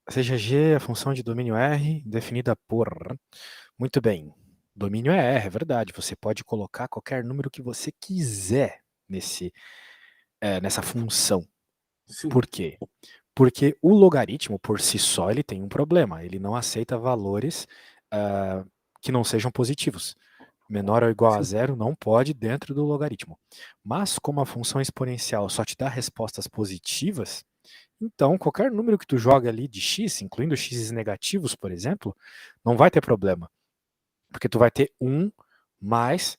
seja G a função de domínio R definida por... Muito bem. Domínio é R, é verdade. Você pode colocar qualquer número que você quiser nessa função. Sim. Por quê? Porque o logaritmo, por si só, ele tem um problema. Ele não aceita valores que não sejam positivos. Menor ou igual a Sim. zero não pode dentro do logaritmo. Mas como a função exponencial só te dá respostas positivas, então qualquer número que tu joga ali de x, incluindo x negativos, por exemplo, não vai ter problema. Porque tu vai ter 1 mais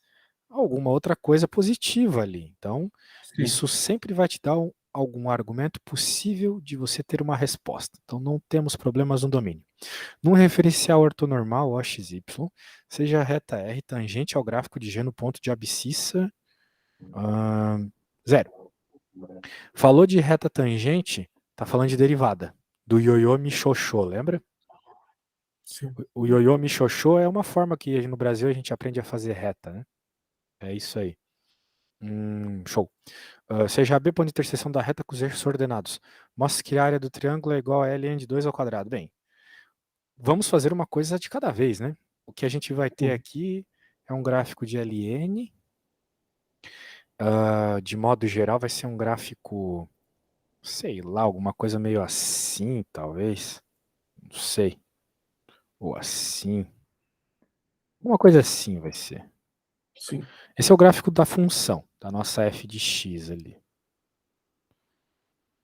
alguma outra coisa positiva ali. Então, Sim. isso sempre vai te dar algum argumento possível de você ter uma resposta. Então, não temos problemas no domínio. Num referencial ortonormal OXY, seja a reta R tangente ao gráfico de G no ponto de abscissa 0. Falou de reta tangente, tá falando de derivada. Do ioiô michôchô, lembra? Sim. O ioiô michôchô é uma forma que no Brasil a gente aprende a fazer reta, né? É isso aí. Show. Seja B ponto de interseção da reta com os eixos ordenados. Mostra que a área do triângulo é igual a ln de 2 ao quadrado. Bem, vamos fazer uma coisa de cada vez, né? O que a gente vai ter Sim. aqui é um gráfico de ln. De modo geral, vai ser um gráfico, sei lá, alguma coisa meio assim, talvez. Não sei. Ou assim. Uma coisa assim vai ser. Sim. Esse é o gráfico da função, da nossa f de x ali.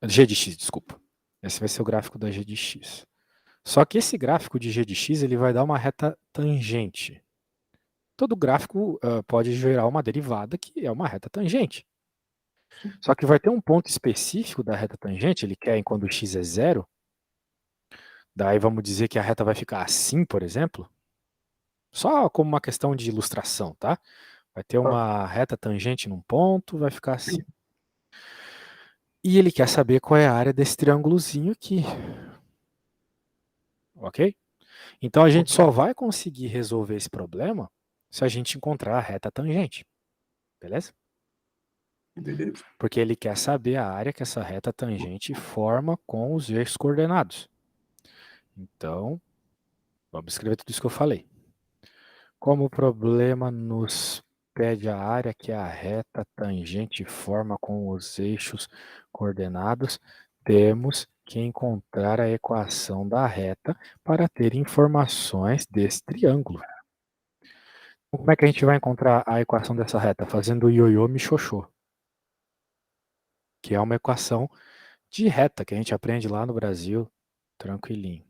G de x, desculpa. Esse vai ser o gráfico da g de x. Só que esse gráfico de g de x ele vai dar uma reta tangente. Todo gráfico pode gerar uma derivada que é uma reta tangente. Só que vai ter um ponto específico da reta tangente, ele quer quando x é zero. Daí vamos dizer que a reta vai ficar assim, por exemplo. Só como uma questão de ilustração, tá? Vai ter Tá. uma reta tangente num ponto, vai ficar assim. E ele quer saber qual é a área desse triângulozinho aqui. Ok? Então a gente Ok. só vai conseguir resolver esse problema se a gente encontrar a reta tangente. Beleza? Beleza. Porque ele quer saber a área que essa reta tangente forma com os eixos coordenados. Então, vamos escrever tudo isso que eu falei. Como o problema nos pede a área que a reta tangente forma com os eixos coordenados, temos que encontrar a equação da reta para ter informações desse triângulo. Como é que a gente vai encontrar a equação dessa reta? Fazendo o ioiô michôchô, que é uma equação de reta que a gente aprende lá no Brasil, tranquilinho.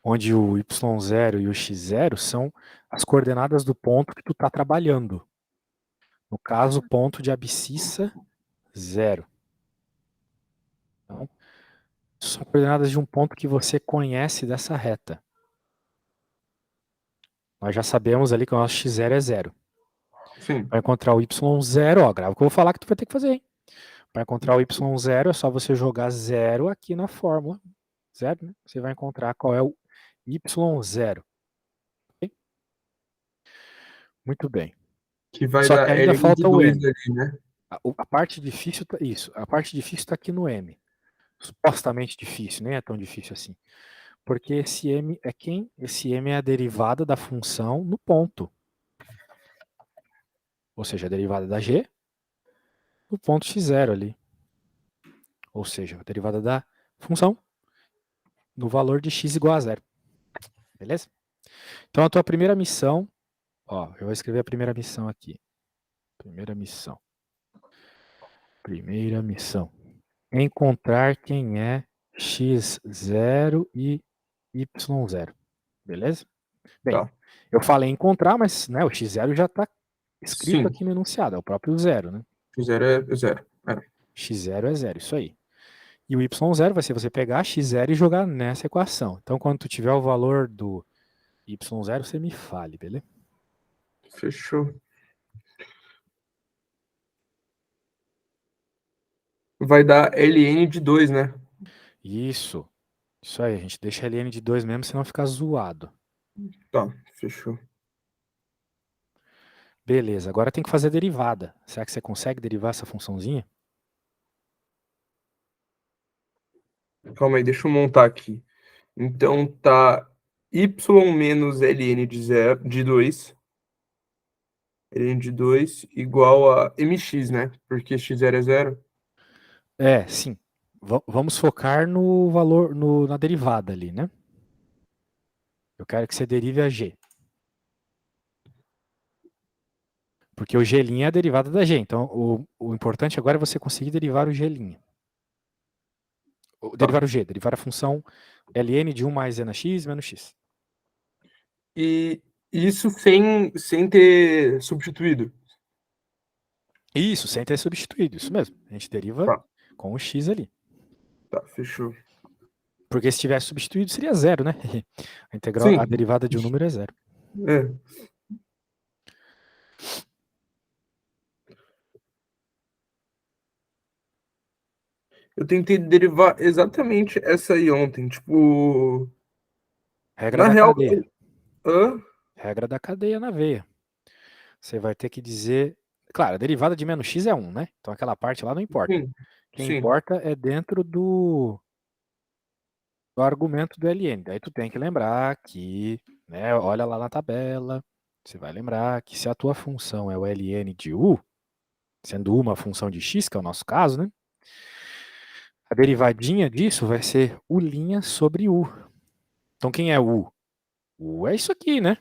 Onde o y0 e o x0 são as coordenadas do ponto que tu está trabalhando. No caso, ponto de abscissa 0. Então, são coordenadas de um ponto que você conhece dessa reta. Nós já sabemos ali que o nosso x0 é 0. Sim. Para encontrar o y0, ó, grava o que eu vou falar que tu vai ter que fazer, hein? Para encontrar o y0 é só você jogar 0 aqui na fórmula. 0, né? Você vai encontrar qual é o y0. Okay? Muito bem. Que vai Só que dar ainda ln de falta o 2 m. ali, né? A parte difícil tá isso. A parte difícil está aqui no m. Supostamente difícil, nem é tão difícil assim. Porque esse m é quem? Esse m é a derivada da função no ponto. Ou seja, a derivada da g no ponto x0 ali. Ou seja, a derivada da função no valor de x igual a 0. Beleza? Então a tua primeira missão, ó, eu vou escrever a primeira missão aqui. Primeira missão. Primeira missão. Encontrar quem é x0 e y0. Beleza? Bem, Tá. eu falei encontrar, mas né, o x0 já está escrito Sim. aqui no enunciado, é o próprio zero, né? Zero é zero. É. x0 é zero, isso aí. E o y0 vai ser você pegar x0 e jogar nessa equação. Então, quando tu tiver o valor do y0, você me fale, beleza? Fechou. Vai dar ln de 2, né? Isso. Isso aí, a gente deixa ln de 2 mesmo, senão fica zoado. Tá, fechou. Beleza, agora tem que fazer a derivada. Será que você consegue derivar essa funçãozinha? Calma aí, deixa eu montar aqui. Então tá y menos ln de 0, de 2, ln de 2 igual a mx, né? Porque x0 é 0. Sim. Vamos focar no valor, na derivada ali, né? Eu quero que você derive a g. Porque o g' é a derivada da g. Então, o importante agora é você conseguir derivar o g'. Tá. Derivar o g, derivar a função ln de 1 mais n x menos x. E isso sem ter substituído. Isso, sem ter substituído, isso mesmo. A gente deriva Tá, com o x ali. tá, fechou. Porque se tivesse substituído, seria zero, né? A integral, a Sim, derivada de um número é zero. é. Eu tentei derivar exatamente essa aí ontem. Tipo, Regra na da real, cadeia. hã? Regra da cadeia na veia. Você vai ter que dizer. Claro, a derivada de menos x é 1, né? Então aquela parte lá não importa. Sim, O que sim. importa é dentro do argumento do ln. Daí tu tem que lembrar que, né, olha lá na tabela, você vai lembrar que se a tua função é o ln de u, sendo u uma função de x, que é o nosso caso, né? A derivadinha disso vai ser u' sobre u. Então quem é u? U é isso aqui, né?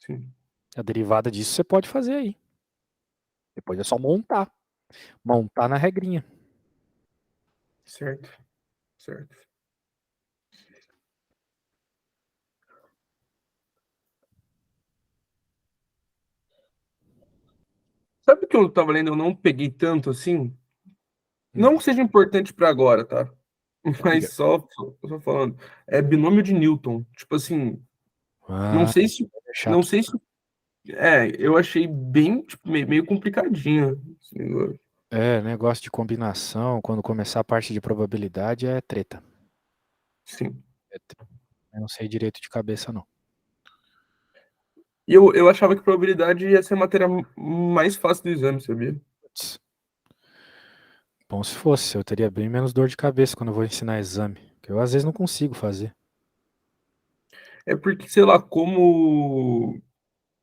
Sim, A derivada disso você pode fazer aí. Depois é só montar. Montar na regrinha. certo, certo. Sabe o que eu tava lendo? Eu não peguei tanto assim. Hum, Não que seja importante para agora, tá? Mas diga. só falando. É binômio de Newton. Tipo assim, não Ah, sei se. é Não chato. sei se. É, eu achei bem, tipo, meio complicadinho esse negócio. Negócio de combinação, quando começar a parte de probabilidade é treta. Sim. Eu não sei direito de cabeça, não. E eu achava que probabilidade ia ser a matéria mais fácil do exame, sabia? Putz, bom se fosse, eu teria bem menos dor de cabeça quando eu vou ensinar exame. Que eu às vezes não consigo fazer. É porque, sei lá, como.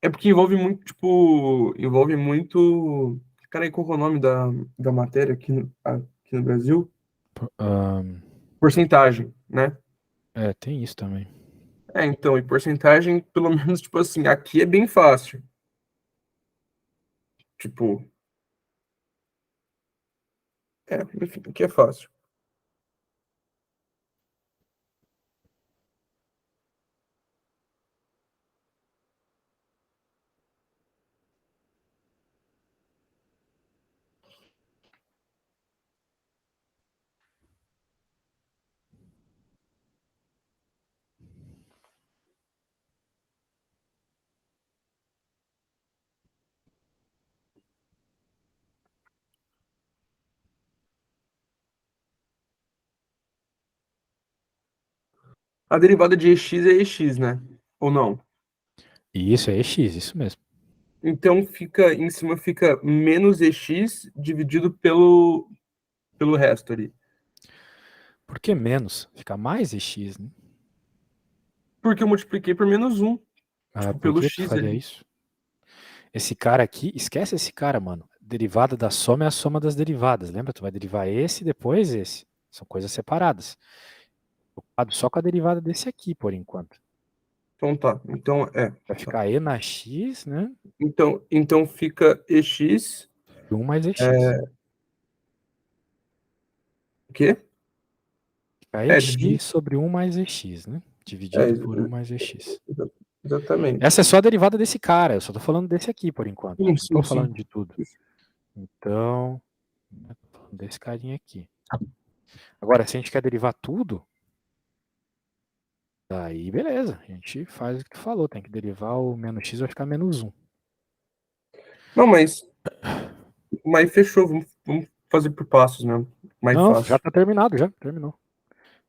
É porque envolve muito, tipo. Envolve muito. Cara, qual que é o nome da matéria aqui no Brasil? Ahn, Porcentagem, né? tem isso também. Então, e porcentagem, pelo menos, tipo assim, aqui é bem fácil. Tipo, enfim, aqui é fácil. A derivada de EX é EX, né? Ou não? E isso é EX, isso mesmo. Então fica, em cima fica menos EX dividido pelo resto ali. Por que menos? Fica mais EX, né? Porque eu multipliquei por menos um, Ah, tipo, por pelo que tu X faria ali. isso? Esse cara aqui, esquece esse cara, mano. Derivada da soma é a soma das derivadas. Lembra? Tu vai derivar esse e depois esse. São coisas separadas. Preocupado só com a derivada desse aqui, por enquanto. Então tá. Então Vai tá. ficar e na x, né? Então fica EX. E 1 mais ex. É, o quê? Fica Dividir. ex sobre 1 mais ex, né? É, Dividido por 1 mais ex. exatamente. Essa é só a derivada desse cara. Eu só tô falando desse aqui, por enquanto. Sim, Não tô sim, sim. falando de tudo. Então, eu tô falando desse carinha aqui. Agora, se a gente quer derivar tudo, daí beleza. A gente faz o que tu falou. Tem que derivar o menos x, vai ficar menos 1. Não, mas fechou. Vamos fazer por passos mesmo. Mais Não, já fácil. tá terminado, já. Terminou.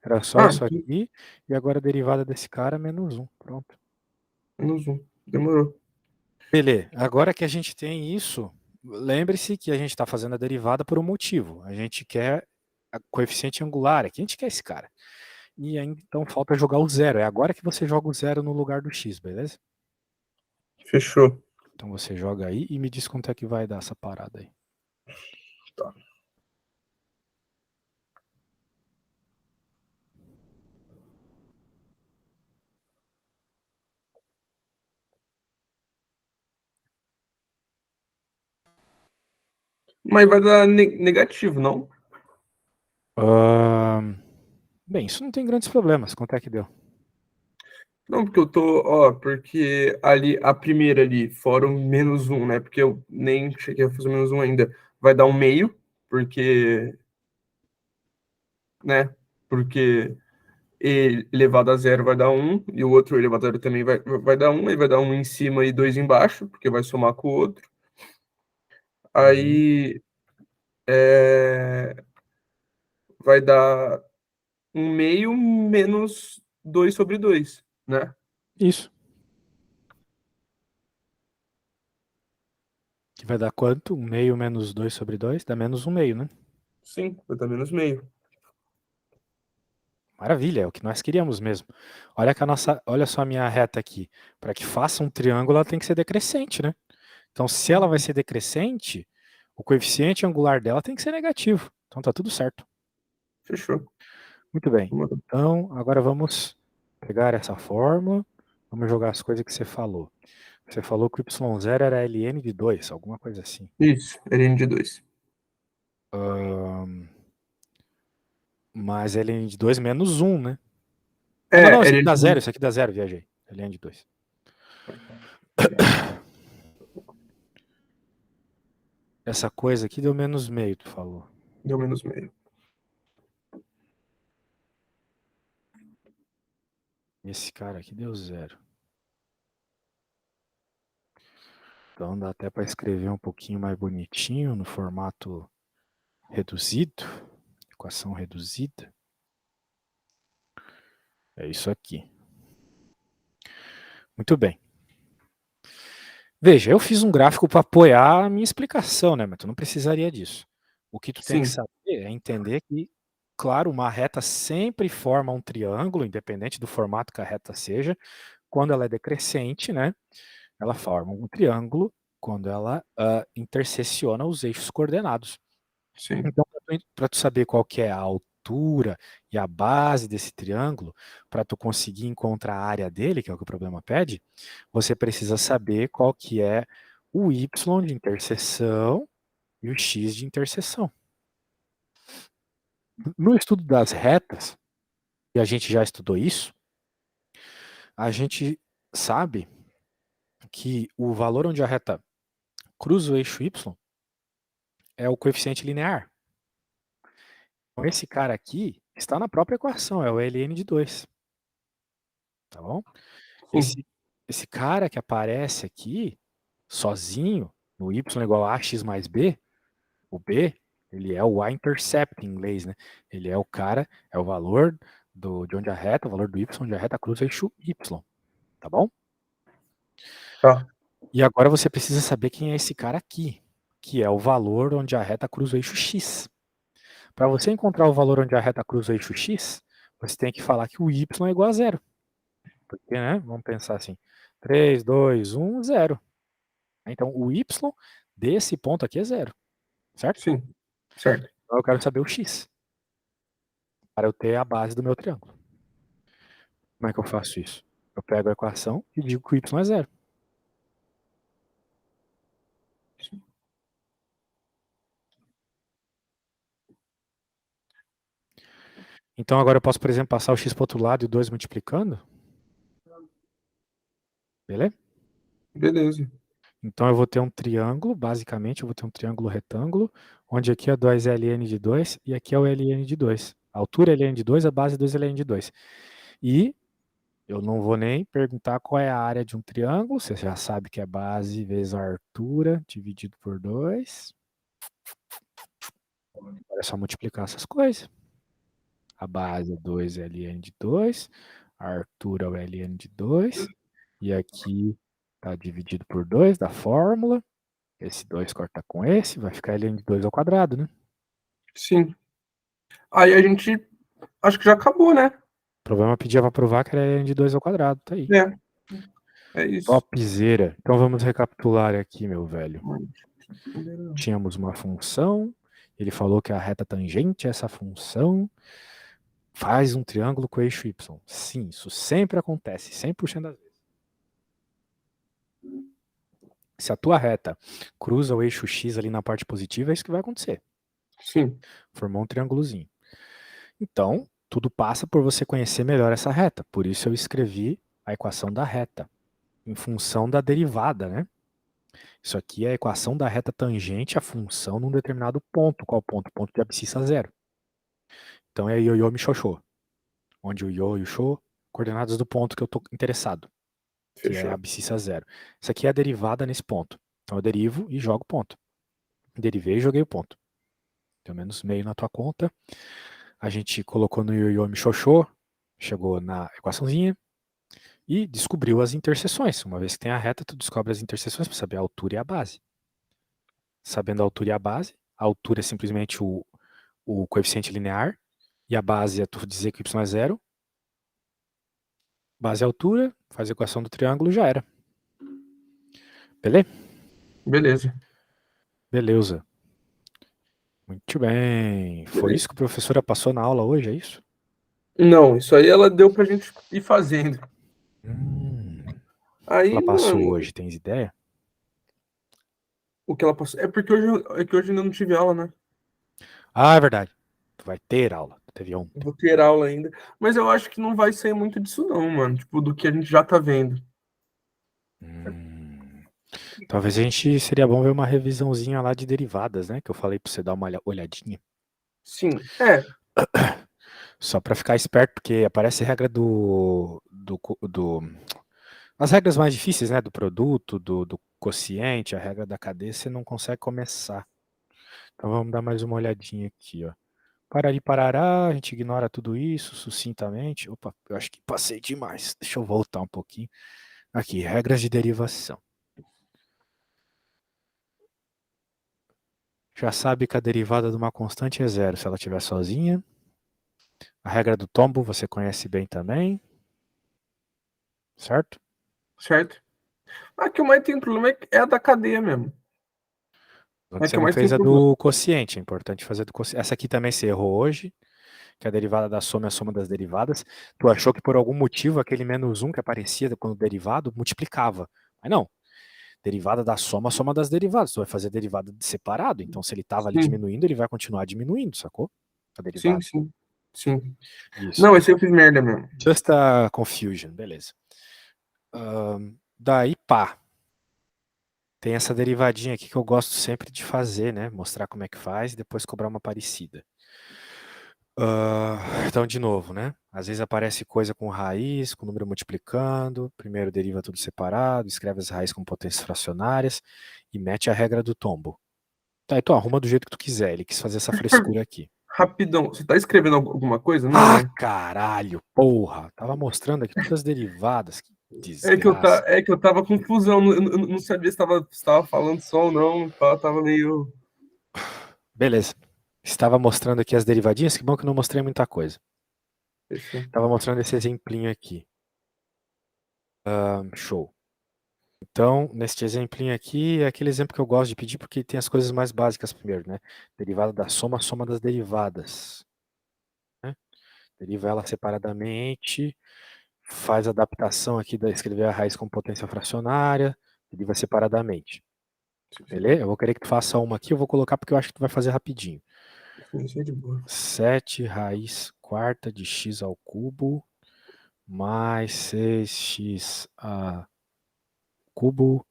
Era só Ah, isso aqui. E agora a derivada desse cara, menos 1. Pronto. menos um. Demorou. Beleza. Agora que a gente tem isso, lembre-se que a gente está fazendo a derivada por um motivo. A gente quer coeficiente angular. Aqui a gente quer esse cara. E ainda, então falta jogar o zero. É agora que você joga o zero no lugar do x, beleza? Fechou. Então você joga aí e me diz quanto é que vai dar essa parada aí. Tá. Mas vai dar negativo, não? Bem, isso não tem grandes problemas. Quanto é que deu? Não, porque eu tô, ó, porque ali, a primeira ali, fora o menos um, né? Porque eu nem cheguei a fazer menos um ainda. Vai dar um meio, porque, né? Porque e elevado a zero vai dar um, e o outro elevado a zero também vai dar um, aí vai dar um em cima e dois embaixo, porque vai somar com o outro. Uhum. Aí vai dar um meio menos 2 sobre 2, né? Isso. Que vai dar quanto? 1 meio menos 2 sobre 2? Dá menos 1 meio, né? Sim, vai dar menos meio. Maravilha, é o que nós queríamos mesmo. Olha só a minha reta aqui. Para que faça um triângulo, ela tem que ser decrescente, né? Então, se ela vai Uhum. ser decrescente, o coeficiente angular dela tem que ser negativo. Então tá tudo certo. Fechou. Muito bem. Então, agora vamos pegar essa fórmula, vamos jogar as coisas que você falou. Você falou que o y0 era ln de 2, alguma coisa assim. Isso, ln de 2. Mas ln de 2 menos 1, né? Ah, não, É, isso aqui ln dá de zero, 2. isso aqui dá zero, viajei. ln de 2. Essa coisa aqui deu menos meio, tu falou. Deu menos meio. Esse cara aqui deu zero. Então dá até para escrever um pouquinho mais bonitinho no formato reduzido. Equação reduzida. É isso aqui. Muito bem. Veja, eu fiz um gráfico para apoiar a minha explicação, né? Mas tu não precisaria disso. O que tu tem que Sim, saber é entender que, claro, uma reta sempre forma um triângulo, independente do formato que a reta seja. Quando ela é decrescente, né? Ela forma um triângulo quando ela intersecciona os eixos coordenados. sim. Então, para tu saber qual que é a altura e a base desse triângulo, para tu conseguir encontrar a área dele, que é o que o problema pede, você precisa saber qual que é o y de interseção e o x de interseção. No estudo das retas, e a gente já estudou isso, a gente sabe que o valor onde a reta cruza o eixo y é o coeficiente linear. Então, esse cara aqui está na própria equação, é o ln de 2. Tá bom? Sim. Esse cara que aparece aqui, sozinho, no y igual a x mais b, o b, ele é o y-intercept em inglês, né? Ele é o cara, é o valor de onde a reta, o valor do y, onde a reta cruza o eixo y. Tá bom? Tá. E agora você precisa saber quem é esse cara aqui, que é o valor onde a reta cruza o eixo x. Para você encontrar o valor onde a reta cruza o eixo x, você tem que falar que o y é igual a zero. Porque, né? Vamos pensar assim: 3, 2, 1, 0. Então, o y desse ponto aqui é zero, certo? Sim. Certo. Então, eu quero saber o x, para eu ter a base do meu triângulo. Como é que eu faço isso? Eu pego a equação e digo que o y é zero. Então, agora eu posso, por exemplo, passar o x para o outro lado e o 2 multiplicando. Beleza? Beleza. Então, eu vou ter um triângulo, basicamente, eu vou ter um triângulo retângulo, onde aqui é 2 ln de 2 e aqui é o ln de 2. A altura é ln de 2, a base é 2 ln de 2. E eu não vou nem perguntar qual é a área de um triângulo, você já sabe que é base vezes a altura dividido por 2. É só multiplicar essas coisas. A base é 2 ln de 2, a altura é o ln de 2, e aqui está dividido por 2 da fórmula. Esse 2 corta com esse, vai ficar ln de 2 ao quadrado, né? Sim. Aí a gente, acho que já acabou, né? O problema pedia pra provar que era n de 2 ao quadrado, tá aí. É isso. Topzera. Então vamos recapitular aqui, meu velho. Tínhamos uma função, ele falou que a reta tangente a essa função faz um triângulo com eixo y. Sim, isso sempre acontece, 100% das vezes. Se a tua reta cruza o eixo x ali na parte positiva, é isso que vai acontecer. Sim. Formou um triângulozinho. Então, tudo passa por você conhecer melhor essa reta. Por isso eu escrevi a equação da reta, em função da derivada, né? Isso aqui é a equação da reta tangente à função num determinado ponto. Qual ponto? Ponto de abscissa zero. Então é ioiô michôchô, onde o iô e o chô, coordenadas do ponto que eu estou interessado, que é a Fechou. abscissa zero. Isso aqui é a derivada nesse ponto. Então eu derivo e jogo ponto. Derivei e joguei o ponto. Pelo menos meio na tua conta. A gente colocou no ioiô michôchô, chegou na equaçãozinha e descobriu as interseções. Uma vez que tem a reta, tu descobre as interseções para saber a altura e a base. Sabendo a altura e a altura é simplesmente o coeficiente linear, e a base é tu dizer que o y é zero. Base é altura, faz a equação do triângulo, já era. Beleza? Beleza. Beleza. Muito bem. Foi Beleza. isso que a professora passou na aula hoje, é isso? Não, isso aí ela deu pra gente ir fazendo. O que Aí, ela passou mano, hoje, tens ideia? o que ela passou. É que hoje ainda não tive aula, né? Ah, é verdade. Tu vai ter aula. Tu teve Eu ontem. vou ter aula ainda. Mas eu acho que não vai sair muito disso, não, mano. Tipo, do que a gente já tá vendo. Hum, Talvez a gente seria bom ver uma revisãozinha lá de derivadas, né? Que eu falei pra você dar uma olhadinha. Sim. É, Só pra ficar esperto, porque aparece regra do as regras mais difíceis, né? Do produto, do quociente, a regra da cadeia, você não consegue começar. Então vamos dar mais uma olhadinha aqui, ó. Parari parará, a gente ignora tudo isso sucintamente. Opa, eu acho que passei demais. Deixa eu voltar um pouquinho. Aqui, regras de derivação. Já sabe que a derivada de uma constante é zero se ela estiver sozinha. A regra do tombo você conhece bem também, certo? certo. A que eu mais tenho problema é a da cadeia mesmo. É a Você que eu não mais tenho fez a problema. do quociente, é importante fazer a do quociente. Essa aqui também você errou hoje, que a derivada da soma é a soma das derivadas. Tu achou que por algum motivo aquele menos um que aparecia quando derivado multiplicava. Mas não, derivada da soma, a soma das derivadas. Tu vai fazer a derivada de separado. Então, se ele estava ali Sim, diminuindo, ele vai continuar diminuindo, sacou? A sim, derivada. sim. Sim. Isso. Não, esse eu fiz merda mesmo. Just a confusion, beleza. Daí, pá. Tem essa derivadinha aqui que eu gosto sempre de fazer, né? Mostrar como é que faz e depois cobrar uma parecida. Então, de novo, né? Às vezes aparece coisa com raiz, com número multiplicando. Primeiro deriva tudo separado, escreve as raízes com potências fracionárias e mete a regra do tombo. Tá, então arruma do jeito que tu quiser. Ele quis fazer essa Deixa eu perguntar, frescura aqui. rapidão, você tá escrevendo alguma coisa? Não, Ah, né? caralho, porra. Tava mostrando aqui todas as derivadas. Que desgraça. É que eu tava confusão, não sabia se tava falando só ou não, tava meio. Beleza. Estava mostrando aqui as derivadinhas. Que bom que eu não mostrei muita coisa. Fechou. Estava mostrando esse exemplinho aqui. Show. Então, neste exemplinho aqui, é aquele exemplo que eu gosto de pedir porque tem as coisas mais básicas primeiro, né? Derivada da soma, soma das derivadas. Né? Deriva ela separadamente, faz a adaptação aqui da escrever a raiz com potência fracionária, deriva separadamente. Sim, sim. Beleza? Eu vou querer que tu faça uma aqui, eu vou colocar porque eu acho que tu vai fazer rapidinho. Isso é de boa. 7 raiz quarta de x ao cubo mais 6x a cubo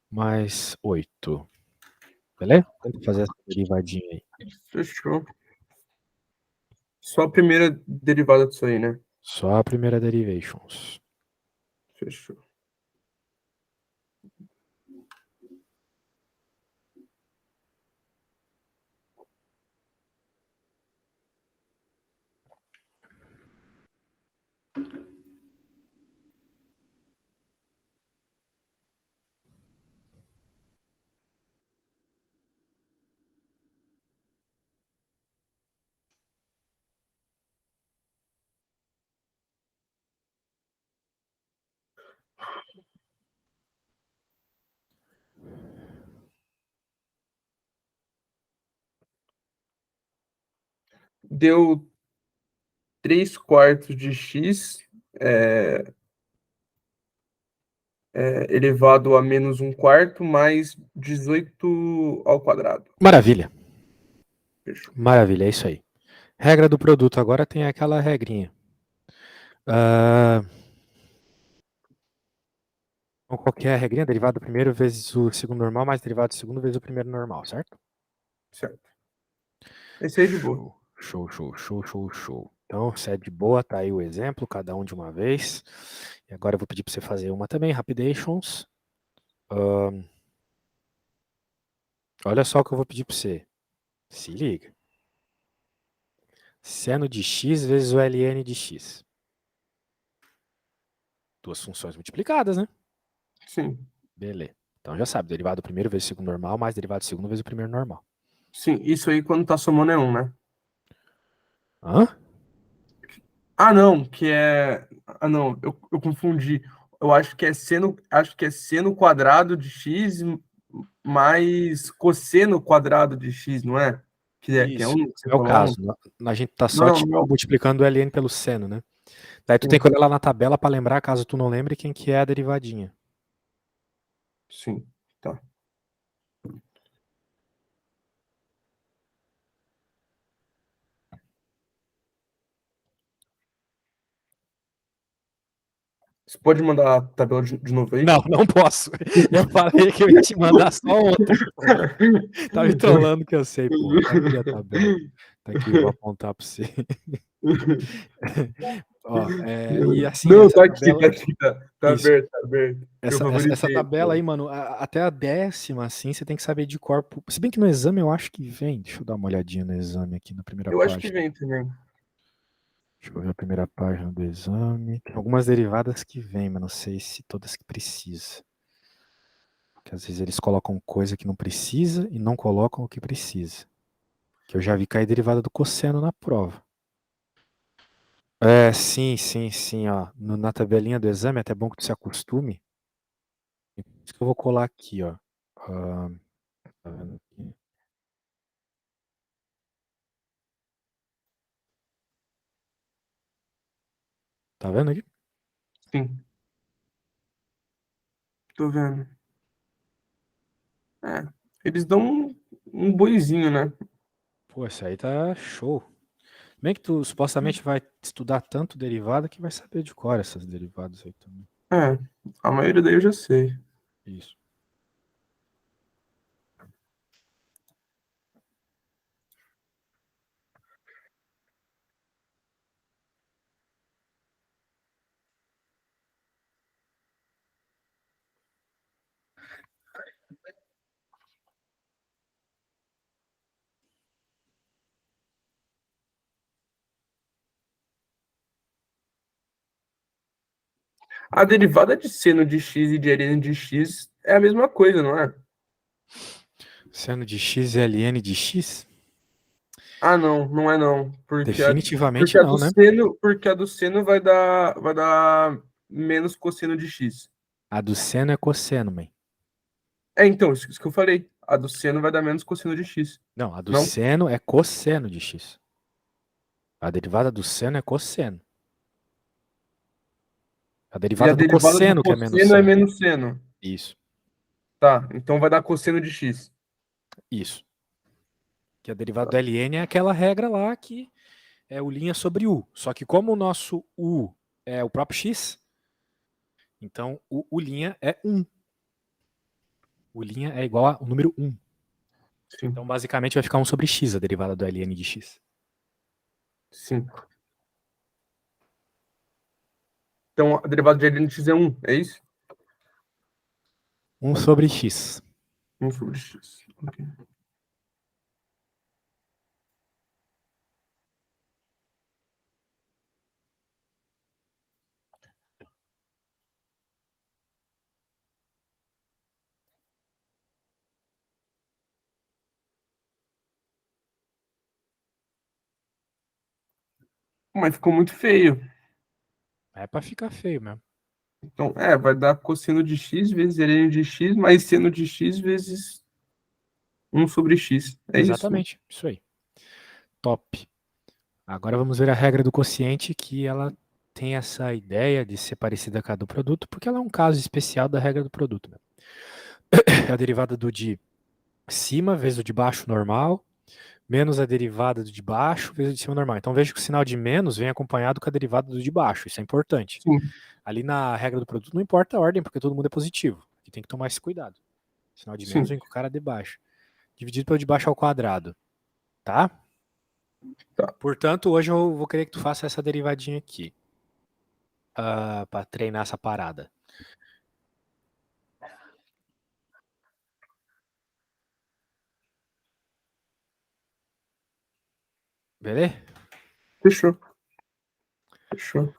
mais 8. Beleza? Tenta fazer essa derivadinha aí. Fechou. Só a primeira derivada disso aí, né? Só a primeira derivations. Fechou. deu 3/4 de x elevado a menos 1/4 mais 18 ao quadrado. Maravilha. Fechou. Maravilha, é isso aí. Regra do produto, agora tem aquela regrinha. Então, qual que é a regrinha? Derivado do primeiro vezes o segundo normal, mais derivado do segundo vezes o primeiro normal, certo? Certo. Esse aí é de boa. Show. Então, se é de boa, tá aí o exemplo, cada um de uma vez. E agora eu vou pedir para você fazer uma também, rapidations. Olha só o que eu vou pedir para você. Se liga. Seno de x vezes o ln de x. Duas funções multiplicadas, né? Sim. Beleza. Então já sabe, derivado do primeiro vezes o segundo normal, mais derivado do segundo vezes o primeiro normal. Sim, isso aí quando tá somando é 1, né? Hã? Ah, não, que é. Ah, não, eu confundi. Eu acho que é seno quadrado de x mais cosseno quadrado de x, não é? Que é Isso. 1 que você É o falou. caso. A gente tá só Não, tipo não. multiplicando o ln pelo seno, né? Daí tu tem Sim, que olhar lá na tabela para lembrar, caso tu não lembre, quem que é a derivadinha. sim, tá. Você pode mandar a tabela de novo aí? Não, não posso. Eu falei que eu ia te mandar só outra, pô. Tá me trollando que eu sei, pô. Tá aqui a tabela. Tá aqui, eu vou apontar para você. Ó, e assim, Não, essa tá aqui, tabela. tá aqui, tá Isso. aberto, tá aberto. Eu Essa favoritei. tabela aí, mano, até a 10ª, assim, você tem que saber de cor. Se bem que no exame eu acho que vem. Deixa eu dar uma olhadinha no exame aqui na primeira Eu acho que página. vem também. Deixa eu ver a primeira página do exame. Tem algumas derivadas que vem, mas não sei se todas que precisa. Porque às vezes eles colocam coisa que não precisa e não colocam o que precisa. Que eu já vi cair derivada do cosseno na prova. Sim, ó. Na tabelinha do exame, é até bom que tu se acostume. Isso que eu vou colar aqui, ó. Ah, tá vendo aqui? Tá vendo aqui? Sim, tô vendo. É, eles dão um boizinho, né? Pô, esse aí tá show. Bem que tu supostamente vai estudar tanto derivada que vai saber de cor essas derivadas aí também. É, a maioria daí eu já sei. Isso. A derivada de seno de x e de ln de x é a mesma coisa, não é? Seno de x e ln de x? Ah, não, não é não. Definitivamente não, né? Porque a do seno vai dar menos cosseno de x. A do seno é cosseno, mãe. É, então, isso que eu falei. A do seno vai dar menos cosseno de x. Não, a do Não? seno é cosseno de x. A derivada do seno é cosseno. A E a derivada do derivada do cosseno que é menos cosseno é seno. menos seno. Isso, Tá, então vai dar cosseno de x. isso. Que a derivada do ln é aquela regra lá que é o linha sobre u. Só que como o nosso u é o próprio x, então o linha é 1. O linha é igual ao número 1. Sim, Então, basicamente, vai ficar 1 sobre x, a derivada do ln de x. sim. Então a derivada de ln de x é 1, é isso? 1 sobre x. 1 sobre x. Ok. Mas ficou muito feio. É pra ficar feio mesmo. Então, vai dar cosseno de x vezes ln de x mais seno de x vezes 1 sobre x. É isso, né? Exatamente, isso aí. Top. Agora vamos ver a regra do quociente, que ela tem essa ideia de ser parecida com a do produto, porque ela é um caso especial da regra do produto, né? É a derivada do de cima vezes o de baixo normal, menos a derivada do de baixo vezes o de cima normal. Então veja que o sinal de menos vem acompanhado com a derivada do de baixo, isso é importante. Sim, Ali na regra do produto não importa a ordem, porque todo mundo é positivo. E tem que tomar esse cuidado. O sinal de menos sim. vem com o cara de baixo. Dividido pelo de baixo ao quadrado, tá? Tá. Portanto, hoje eu vou querer que tu faça essa derivadinha aqui, para treinar essa parada. Beleza? Fechou. Fechou.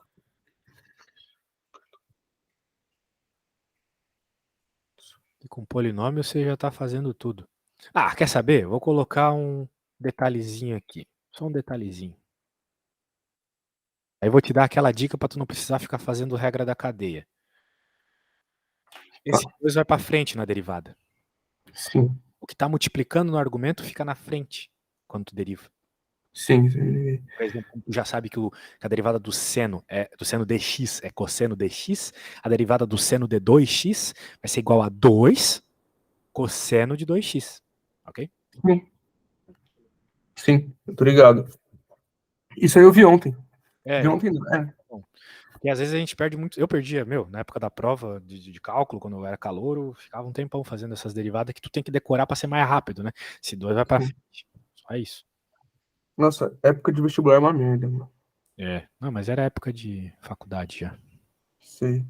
E com polinômio você já está fazendo tudo. Ah, quer saber? Vou colocar um detalhezinho aqui. Só um detalhezinho. Aí vou te dar aquela dica para tu não precisar ficar fazendo regra da cadeia. Tá. Esse 2 vai para frente na derivada. Sim. O que está multiplicando no argumento fica na frente quando tu deriva. Sim. Sim. Por exemplo, tu já sabe que, que a derivada do seno dx é cosseno dx, a derivada do seno de 2x vai ser igual a 2 cosseno de 2x. Ok? Sim. Sim. Eu tô ligado. Isso aí eu vi ontem. Vi É, ontem, não. É. bom, porque às vezes a gente perde muito. Eu perdia, na época da prova de cálculo, quando eu era calouro, ficava um tempão fazendo essas derivadas que tu tem que decorar para ser mais rápido, né? Se 2 vai para Sim. frente. Só isso. Nossa, época de vestibular é uma merda, mano. É. Não, mas era época de faculdade já. Sei.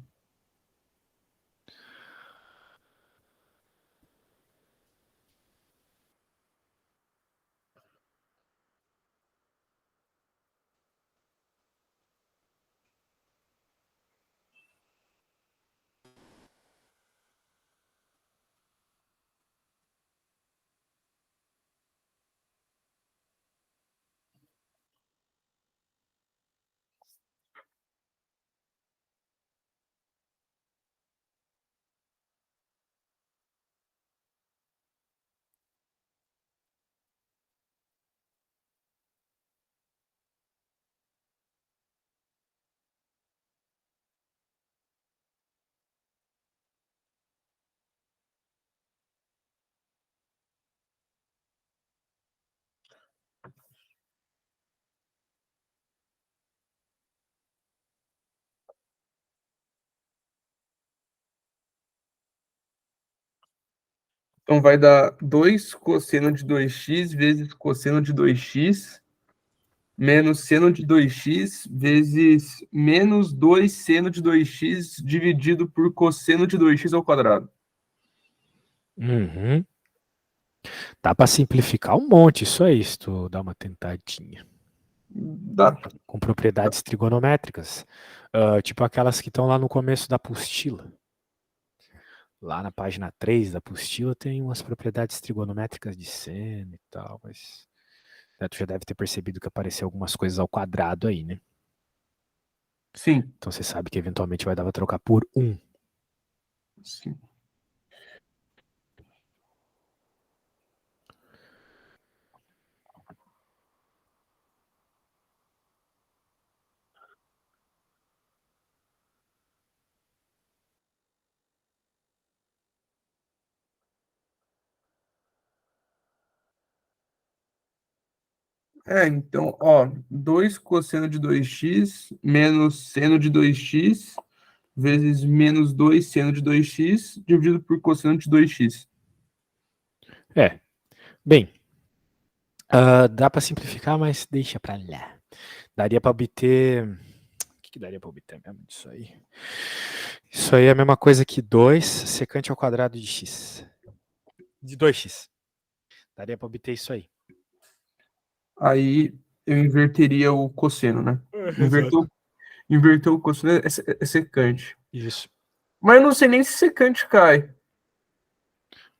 Então vai dar 2 cosseno de 2x vezes cosseno de 2x menos seno de 2x vezes menos 2 seno de 2x dividido por cosseno de 2x ao quadrado. Uhum. Dá para simplificar um monte isso aí, se tu dá uma tentadinha. Dá. Com propriedades trigonométricas. Tipo aquelas que estão lá no começo da apostila. Lá na página 3 da apostila tem umas propriedades trigonométricas de seno e tal, mas tu já deve ter percebido que apareceu algumas coisas ao quadrado aí, né? Sim. Então você sabe que eventualmente vai dar pra trocar por 1. Sim. Então, ó, 2 cosseno de 2x menos seno de 2x vezes menos 2 seno de 2x dividido por cosseno de 2x. É, bem, dá pra simplificar, mas deixa pra lá. Daria pra obter... O que daria pra obter mesmo disso aí? Isso aí é a mesma coisa que 2 secante ao quadrado de x. De 2x. Daria pra obter isso aí. Aí eu inverteria o cosseno, né? Exato. Inverter o cosseno é secante. Isso. Mas eu não sei nem se secante cai.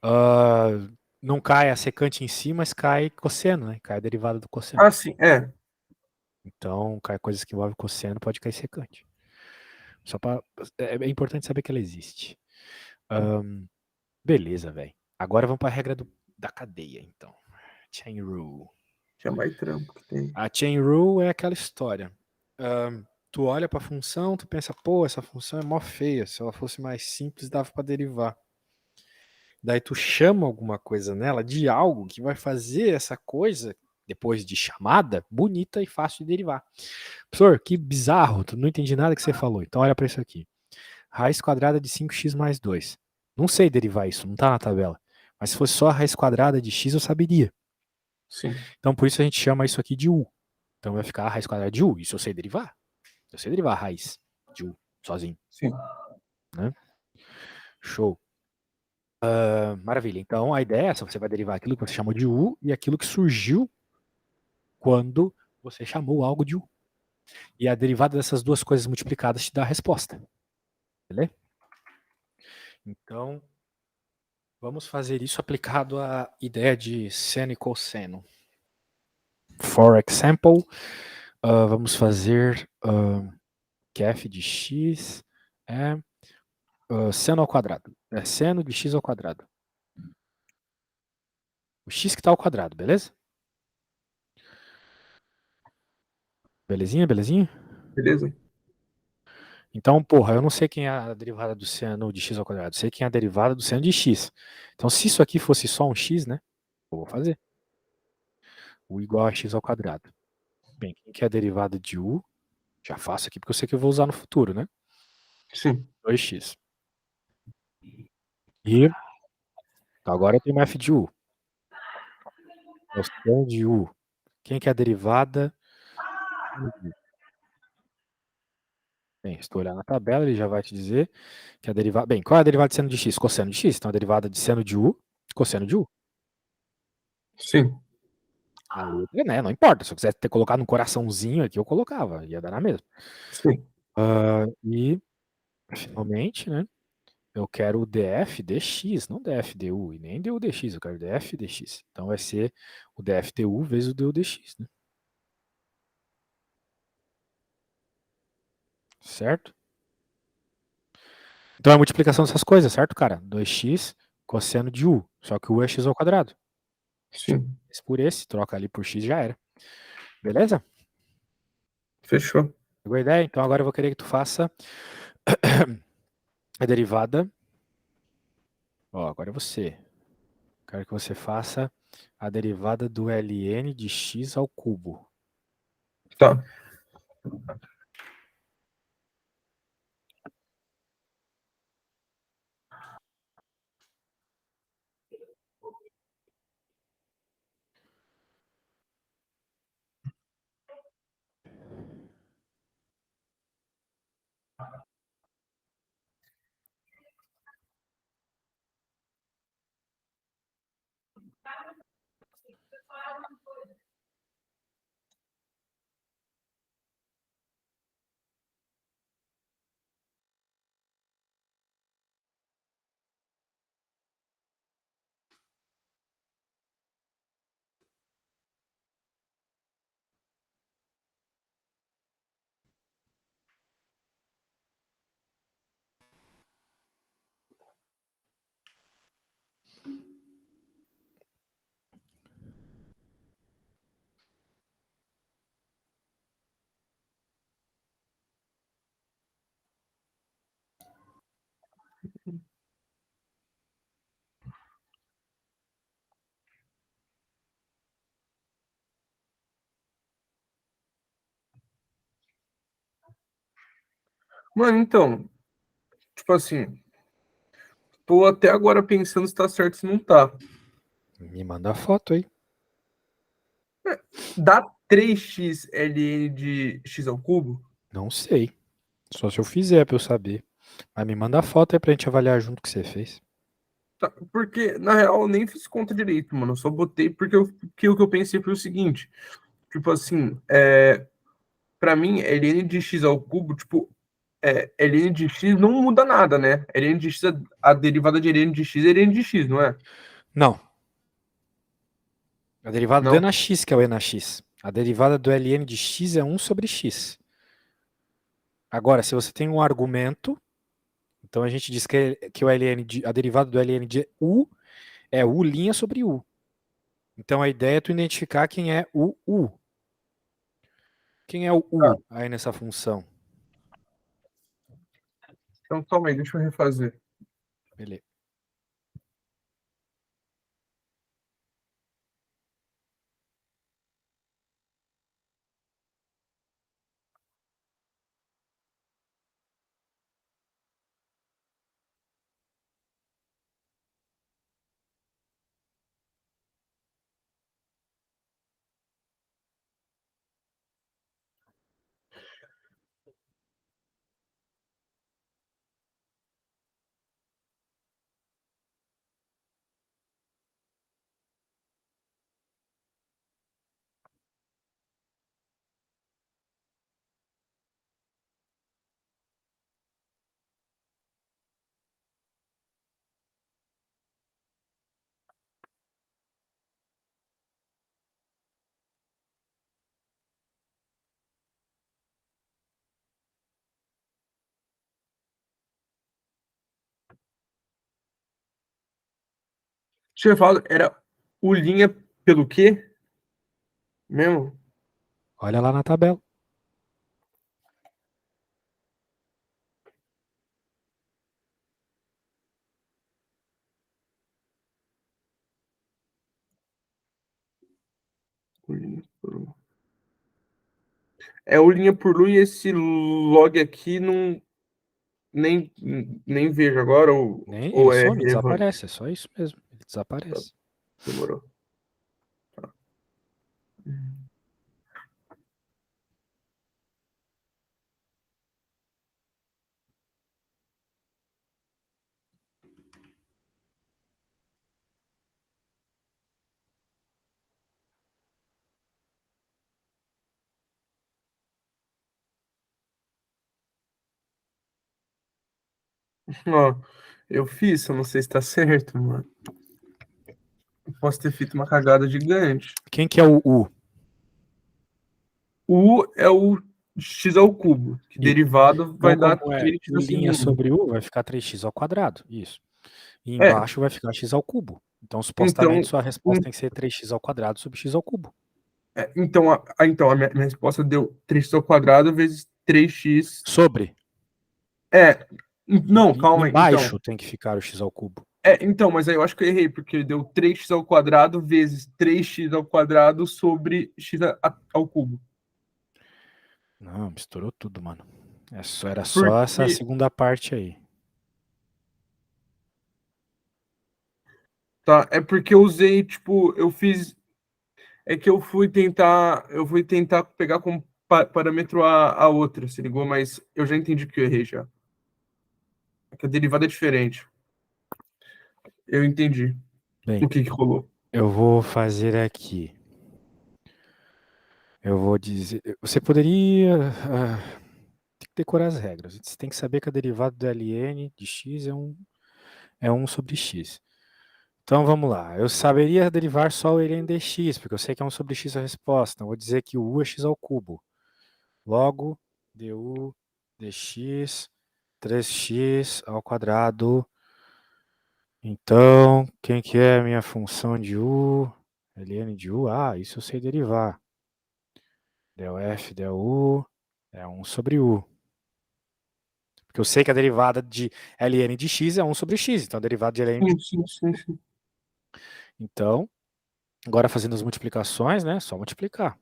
Ah, não cai a secante em si, mas cai cosseno, né? Cai a derivada do cosseno. Ah, sim, é. Então, cai coisas que envolvem cosseno, pode cair secante. Só para é importante saber que ela existe. Beleza, velho. Agora vamos para a regra da cadeia, então. Chain rule. Tinha mais trampo que tem. A chain rule é aquela história. Tu olha para a função, tu pensa, pô, essa função é mó feia. Se ela fosse mais simples, dava para derivar. Daí tu chama alguma coisa nela de algo que vai fazer essa coisa, depois de chamada, bonita e fácil de derivar. Professor, que bizarro, tu não entendi nada que você falou. Então olha para isso aqui. Raiz quadrada de 5x mais 2. Não sei derivar isso, não tá na tabela. Mas se fosse só a raiz quadrada de x, eu saberia. Sim. Então por isso a gente chama isso aqui de u. Então vai ficar a raiz quadrada de u. Isso eu sei derivar. Eu sei derivar a raiz de u sozinho. Sim. Né? Show. Maravilha. Então a ideia é essa: você vai derivar aquilo que você chamou de u e aquilo que surgiu quando você chamou algo de u. E a derivada dessas duas coisas multiplicadas te dá a resposta. Beleza? Então, vamos fazer isso aplicado à ideia de seno e cosseno. For example, vamos fazer que f de x é seno ao quadrado. É seno de x ao quadrado. O x que está ao quadrado, beleza? Belezinha, belezinha? Beleza? Então, porra, eu não sei quem é a derivada do seno de x ao quadrado. Sei quem é a derivada do seno de x. Então, se isso aqui fosse só um x, né? Eu vou fazer. U igual a x ao quadrado. Bem, quem que é a derivada de u? Já faço aqui porque eu sei que eu vou usar no futuro, né? Sim. 2x. E agora eu tenho f de u. É o seno de u. Quem que é a derivada? Bem, se tu olhar na tabela, ele já vai te dizer que a derivada... Bem, qual é a derivada de seno de x? Cosseno de x. Então, a derivada de seno de u, cosseno de u. Sim. A letra, né? Não importa. Se eu quisesse ter colocado um coraçãozinho aqui, eu colocava. Ia dar na mesma. Sim. E, finalmente, né? Eu quero o df dx, não df du, e nem du dx, eu quero df dx. Então vai ser o df du vezes o du dx, né? Certo? Então é a multiplicação dessas coisas, certo, cara? 2x cosseno de u, só que u é x ao quadrado. Sim. Esse por esse, troca ali por x já era. Beleza? Fechou. Pegou a ideia? Então agora eu vou querer que tu faça a derivada. Ó, agora é você. Quero que você faça a derivada do ln de x ao cubo. Tá. Mano, então, tipo assim, tô até agora pensando se tá certo se não tá. Me manda a foto aí. Dá 3x ln de x ao cubo? Não sei. Só se eu fizer pra eu saber. Mas me manda a foto aí pra gente avaliar junto o que você fez. Tá, porque, na real, eu nem fiz conta direito, mano. Eu só botei porque o que eu pensei foi o seguinte. Tipo assim, pra mim, ln de x ao cubo, tipo, ln de x não muda nada, né? Ln de x, a derivada de ln de x é ln de x, não é? Não. A derivada do Não? NX, que é o NX. A derivada do ln de x é 1 sobre x. Agora, se você tem um argumento, então a gente diz que a derivada do ln de u é u' sobre u. Então a ideia é tu identificar quem é o U. Quem é o Tá. U aí nessa função? Então, calma aí, deixa eu refazer. Beleza. Tinha falado, era o linha pelo quê? Mesmo? Olha lá na tabela. É o linha por lu e esse log aqui não nem, nem vejo agora, Nem, ele ou é some, relevante? desaparece. É só isso mesmo. Ele Tá, desaparece. demorou. Ó, eu fiz, eu não sei se tá certo, mano. Eu posso ter feito uma cagada gigante. Quem que é o U? O U é o x ao cubo, que Isso. derivado vai Então, dar como é 3x o ao linha segundo. sobre U, vai ficar 3x ao quadrado. Isso. E É, embaixo vai ficar x ao cubo. Então, supostamente, então, sua resposta tem que ser 3x ao quadrado sobre x ao cubo. então a minha resposta deu 3x ao quadrado vezes 3x. Sobre. É, não, E calma aí, então. embaixo tem que ficar o x ao cubo. Então, mas aí eu acho que eu errei, porque deu 3x ao quadrado vezes 3x ao quadrado sobre x ao cubo. Não, misturou tudo, mano. Era só essa Porque, segunda parte aí. tá, é porque eu usei, tipo, eu fiz, é que eu fui tentar pegar como parâmetro a outra, se ligou? Mas eu já entendi que eu errei já. É que a derivada é diferente. Eu entendi Bem, o que rolou. eu vou fazer aqui. Eu vou dizer. Você poderia. Tem que decorar as regras. Você tem que saber que a derivada do ln de x é 1 sobre x. Então vamos lá. Eu saberia derivar só o ln dx, porque eu sei que é 1 sobre x a resposta. Então vou dizer que o u é x ao cubo. Logo, du dx 3x ao quadrado. Então, quem que é a minha função de u? ln de u? Ah, isso eu sei derivar. Del f, del u é 1 sobre u. Porque eu sei que a derivada de ln de x é 1 sobre x. Então, a derivada de ln de... Sim, sim, sim, sim. Então, agora fazendo as multiplicações, né? Só multiplicar.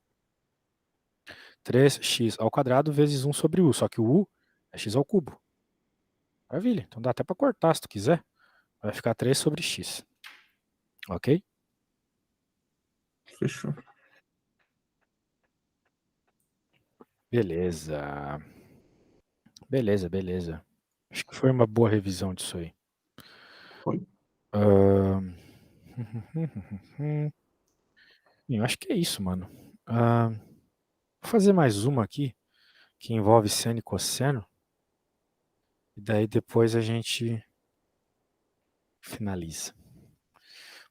3x ao quadrado vezes 1 sobre u. Só que o u é x ao cubo. Maravilha. Então dá até para cortar se tu quiser. Vai ficar 3 sobre x. Ok? Fechou. Beleza. Beleza, beleza. Acho que foi uma boa revisão disso aí. Foi. Ahn, eu acho que é isso, mano. Vou fazer mais uma aqui, que envolve seno e cosseno. E daí depois a gente finaliza.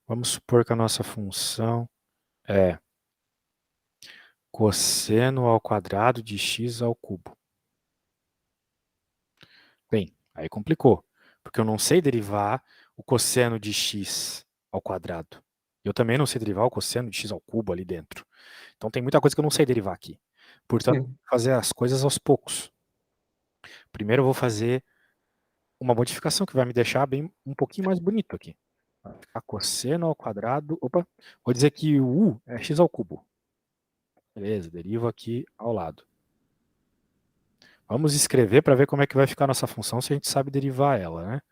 Vamos supor que a nossa função é cosseno ao quadrado de x ao cubo. Bem, aí complicou, porque eu não sei derivar o cosseno de x ao quadrado. Eu também não sei derivar o cosseno de x ao cubo ali dentro. Então tem muita coisa que eu não sei derivar aqui. Portanto, Sim. vou fazer as coisas aos poucos. Primeiro eu vou fazer uma modificação que vai me deixar bem um pouquinho mais bonito aqui. Vai ficar cosseno ao quadrado. Opa, vou dizer que o u é x ao cubo. Beleza, derivo aqui ao lado. Vamos escrever para ver como é que vai ficar a nossa função se a gente sabe derivar ela, né?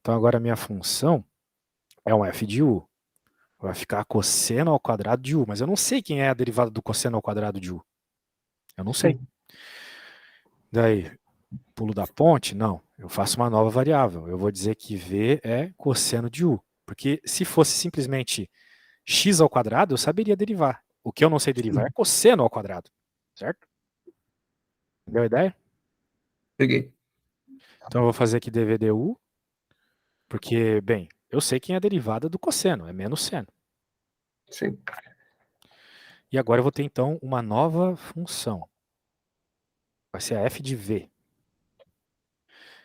Então agora a minha função é um f de u. Vai ficar cosseno ao quadrado de u, mas eu não sei quem é a derivada do cosseno ao quadrado de u. Eu não sei. Sim. Daí, pulo da ponte? Não. Eu faço uma nova variável. Eu vou dizer que v é cosseno de u. Porque se fosse simplesmente x ao quadrado, eu saberia derivar. O que eu não sei derivar é Sim. cosseno ao quadrado. Certo? Deu a ideia? Peguei. Então eu vou fazer aqui dv du, porque, bem, eu sei quem é a derivada do cosseno, é menos seno. Sim. E agora eu vou ter então uma nova função. Vai ser a f de v,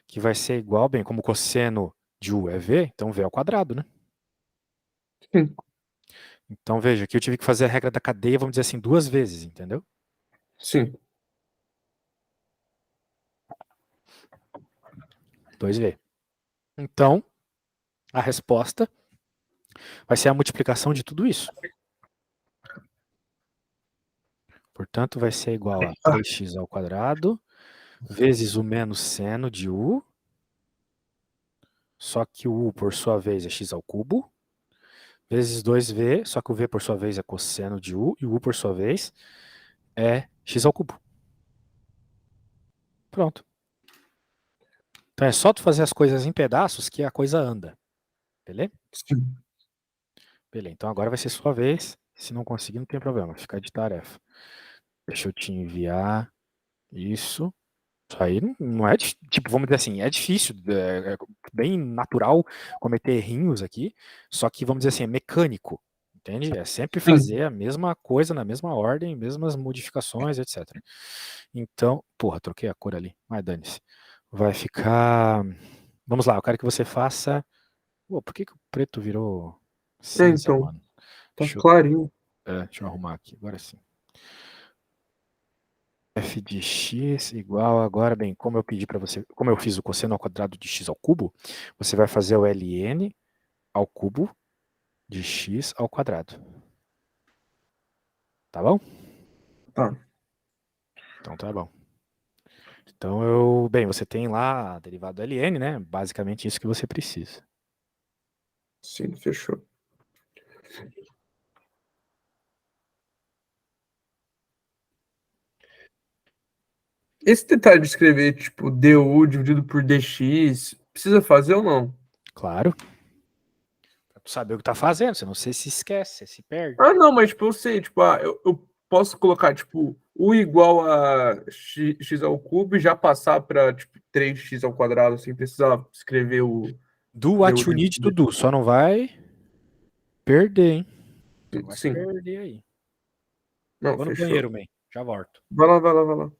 que vai ser igual, bem, como cosseno de u é v, então v ao quadrado, né? Sim. Então veja, aqui eu tive que fazer a regra da cadeia, vamos dizer assim, duas vezes, entendeu? Sim. 2v. Então, a resposta vai ser a multiplicação de tudo isso. Portanto, vai ser igual a Ah, 3x ao quadrado vezes o menos seno de u, só que o u, por sua vez, é x ao cubo, vezes 2v, só que o v, por sua vez, é cosseno de u, e o u, por sua vez, é x ao cubo. Pronto. Então é só tu fazer as coisas em pedaços que a coisa anda. Beleza? sim. Beleza. Então agora vai ser sua vez. Se não conseguir, não tem problema. Fica de tarefa. Deixa eu te enviar isso. Isso aí não é, tipo, vamos dizer assim, é difícil, é bem natural cometer errinhos aqui, só que, vamos dizer assim, é mecânico, entende? É sempre Sim. fazer a mesma coisa na mesma ordem, mesmas modificações, etc. Então, porra, troquei a cor ali, mas dane-se. Vai ficar. Vamos lá, eu quero que você faça. Pô, por que que o preto virou É, cinza, então, mano? tá Deixa eu, clarinho. deixa eu arrumar aqui, agora sim. F de x igual agora, bem, como eu pedi para você, como eu fiz o cosseno ao quadrado de x ao cubo, você vai fazer o ln ao cubo de x ao quadrado. Tá bom? Tá. Então tá bom. Então bem, você tem lá a derivada do ln, né? Basicamente isso que você precisa. Sim, fechou. Esse detalhe de escrever, tipo, du dividido por dx, precisa fazer ou não? Claro, pra tu saber o que tá fazendo, você não se esquece, você se perde. Ah, não, mas, tipo, eu sei, tipo, eu posso colocar, tipo, u igual a x ao cubo e já passar para, tipo, 3x ao quadrado, sem precisar escrever o Do du what you dividido need por to do, dx. só não vai perder, hein? Só não vai Sim. perder aí. Não, Vou no fechou. banheiro, man. Já volto. Vai lá, vai lá, vai lá.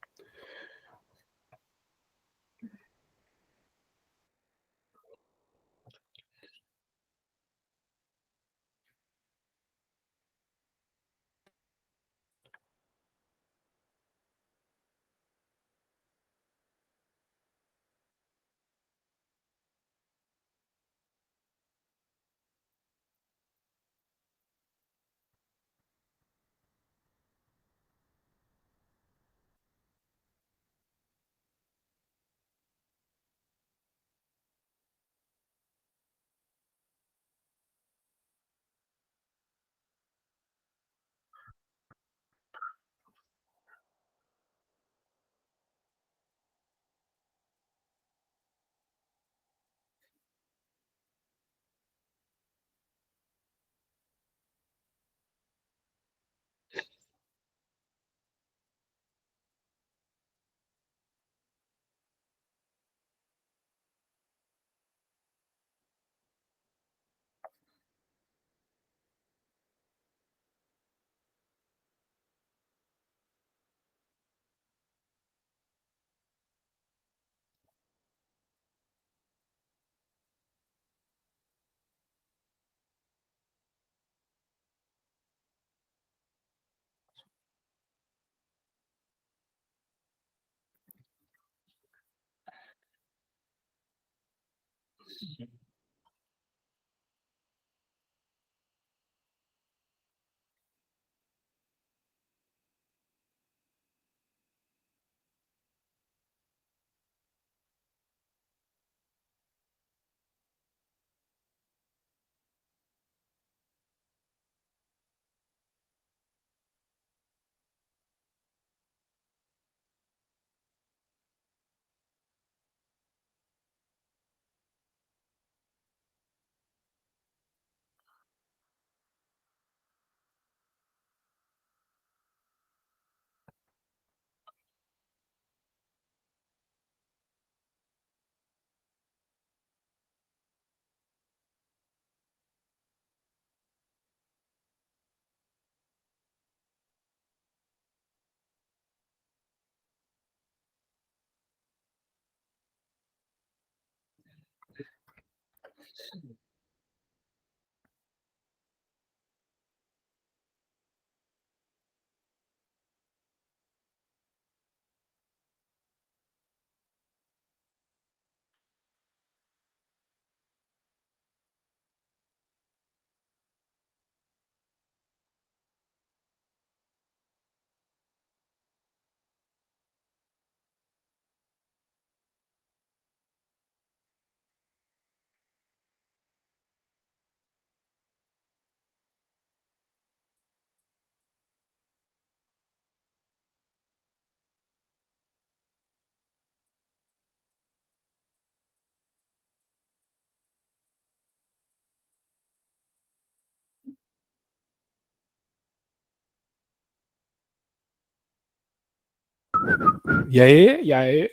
E aí? E aí?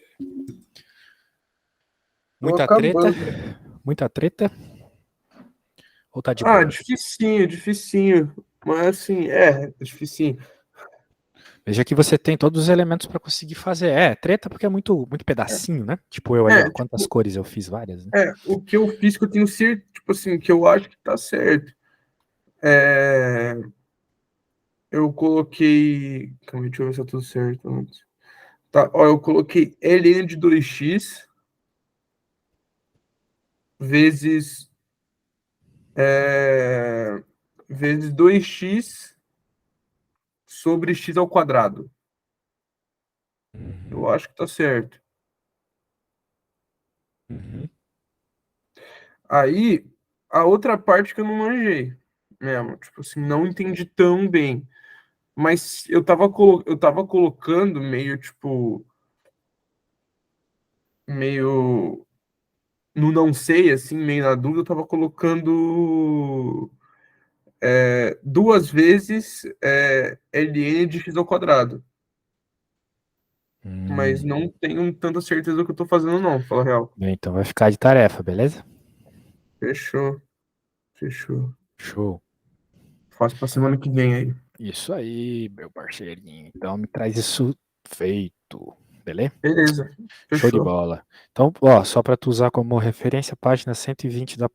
Tô Muita treta? acabando. Muita treta? Ou tá de Ah, boa? dificinho, dificinho. Mas assim, é dificinho. Veja que você tem todos os elementos para conseguir fazer. É, treta porque é muito, muito pedacinho, né? Tipo eu ali, ó. Quantas Tipo, cores eu fiz? Várias, né? o que eu fiz que eu tenho certeza, tipo assim, que eu acho que tá certo. É, eu coloquei. Calma aí, deixa eu ver se tá tudo certo antes. Tá, ó, eu coloquei ln de 2x vezes, é, vezes 2x sobre x ao quadrado. Eu acho que tá certo. Uhum. Aí, a outra parte que eu não manjei mesmo, tipo assim, não entendi tão bem. Mas eu tava colocando meio, tipo, meio no não sei, assim, meio na dúvida, eu tava colocando duas vezes ln de x ao quadrado. Mas Hum. não tenho tanta certeza do que eu tô fazendo, não, pra falar a real. Bem, então vai ficar de tarefa, beleza? Fechou, fechou. Show. Faço pra semana que vem aí. Isso aí, meu parceirinho. Então me traz isso feito, beleza? Beleza, Show de fechou. bola. Então, ó, só para tu usar como referência, página 120 da